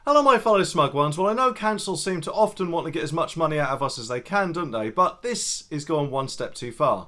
Hello my fellow smug ones. Well, I know councils seem to often want to get as much money out of us as they can, don't they? But this is going one step too far.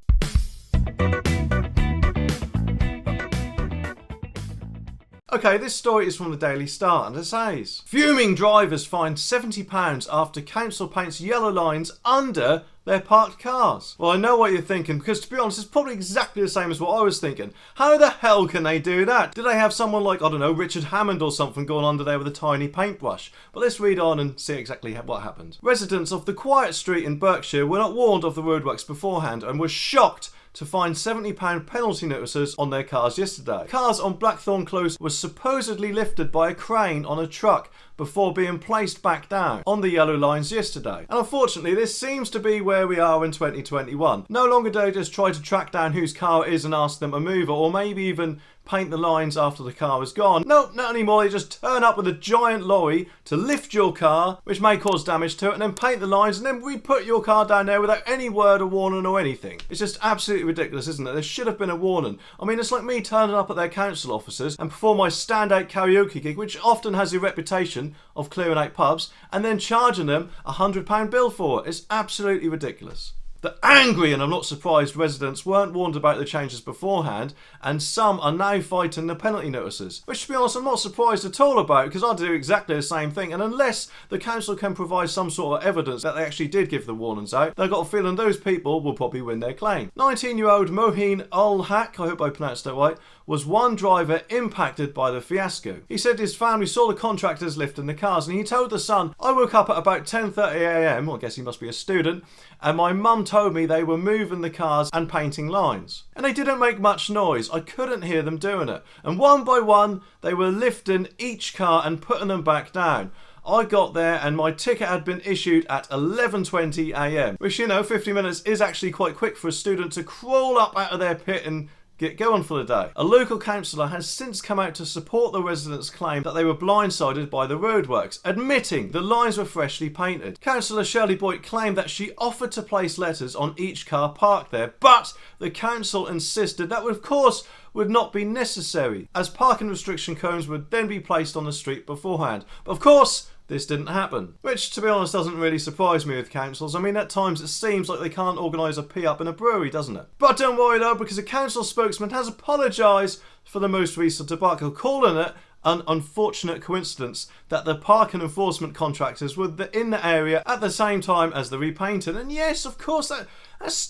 Okay, this story is from the Daily Star and it says, Fuming drivers fined £70 after council paints yellow lines under their parked cars. Well, I know what you're thinking, because to be honest, it's probably exactly the same as what I was thinking. How the hell can they do that? Do they have someone like, I don't know, Richard Hammond or something going under there with a tiny paintbrush? But let's read on and see exactly what happened. Residents of the quiet street in Berkshire were not warned of the roadworks beforehand and were shocked to find £70 penalty notices on their cars yesterday. Cars on Blackthorn Close were supposedly lifted by a crane on a truck before being placed back down on the yellow lines yesterday. And unfortunately, this seems to be where we are in 2021. No longer do they just try to track down whose car it is and ask them to move it, or maybe even paint the lines after the car is gone. Nope, not anymore. They just turn up with a giant lorry to lift your car, which may cause damage to it, and then paint the lines, and then re-put your car down there without any word of warning or anything. It's just absolutely ridiculous, isn't it? There should have been a warning. I mean, it's like me turning up at their council offices and perform my standout karaoke gig, which often has a reputation of clearing out pubs, and then charging them a £100 bill for it. It's absolutely ridiculous. The angry, and I'm not surprised, residents weren't warned about the changes beforehand, and some are now fighting the penalty notices. Which, to be honest, I'm not surprised at all about, because I do exactly the same thing, and unless the council can provide some sort of evidence that they actually did give the warnings out, they've got a feeling those people will probably win their claim. 19-year-old Moheen Ul-Haq, I hope I pronounced that right, was one driver impacted by the fiasco. He said his family saw the contractors lifting the cars, and he told the Sun, I woke up at about 10:30 AM, well, I guess he must be a student, and my mum told me they were moving the cars and painting lines. And they didn't make much noise. I couldn't hear them doing it. And one by one, they were lifting each car and putting them back down. I got there and my ticket had been issued at 11:20 AM, which, you know, 50 minutes is actually quite quick for a student to crawl up out of their pit and get going for the day. A local councillor has since come out to support the residents' claim that they were blindsided by the roadworks, admitting the lines were freshly painted. Councillor Shirley Boyd claimed that she offered to place letters on each car parked there, but the council insisted that, of course, would not be necessary, as parking restriction cones would then be placed on the street beforehand. But of course, this didn't happen. Which, to be honest, doesn't really surprise me with councils. I mean, at times it seems like they can't organise a pee-up in a brewery, doesn't it? But don't worry though, because a council spokesman has apologised for the most recent debacle, calling it an unfortunate coincidence that the parking enforcement contractors were in the area at the same time as the repainting. And yes, of course, that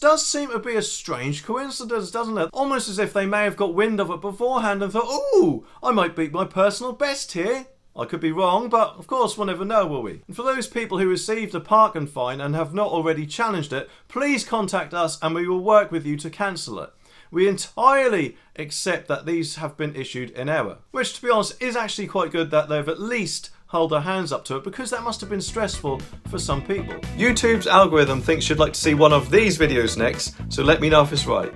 does seem to be a strange coincidence, doesn't it? Almost as if they may have got wind of it beforehand and thought, ooh, I might beat my personal best here. I could be wrong, but of course we'll never know, will we? And for those people who received a parking fine and have not already challenged it, please contact us and we will work with you to cancel it. We entirely accept that these have been issued in error. Which, to be honest, is actually quite good that they've at least held their hands up to it, because that must have been stressful for some people. YouTube's algorithm thinks you'd like to see one of these videos next, so let me know if it's right.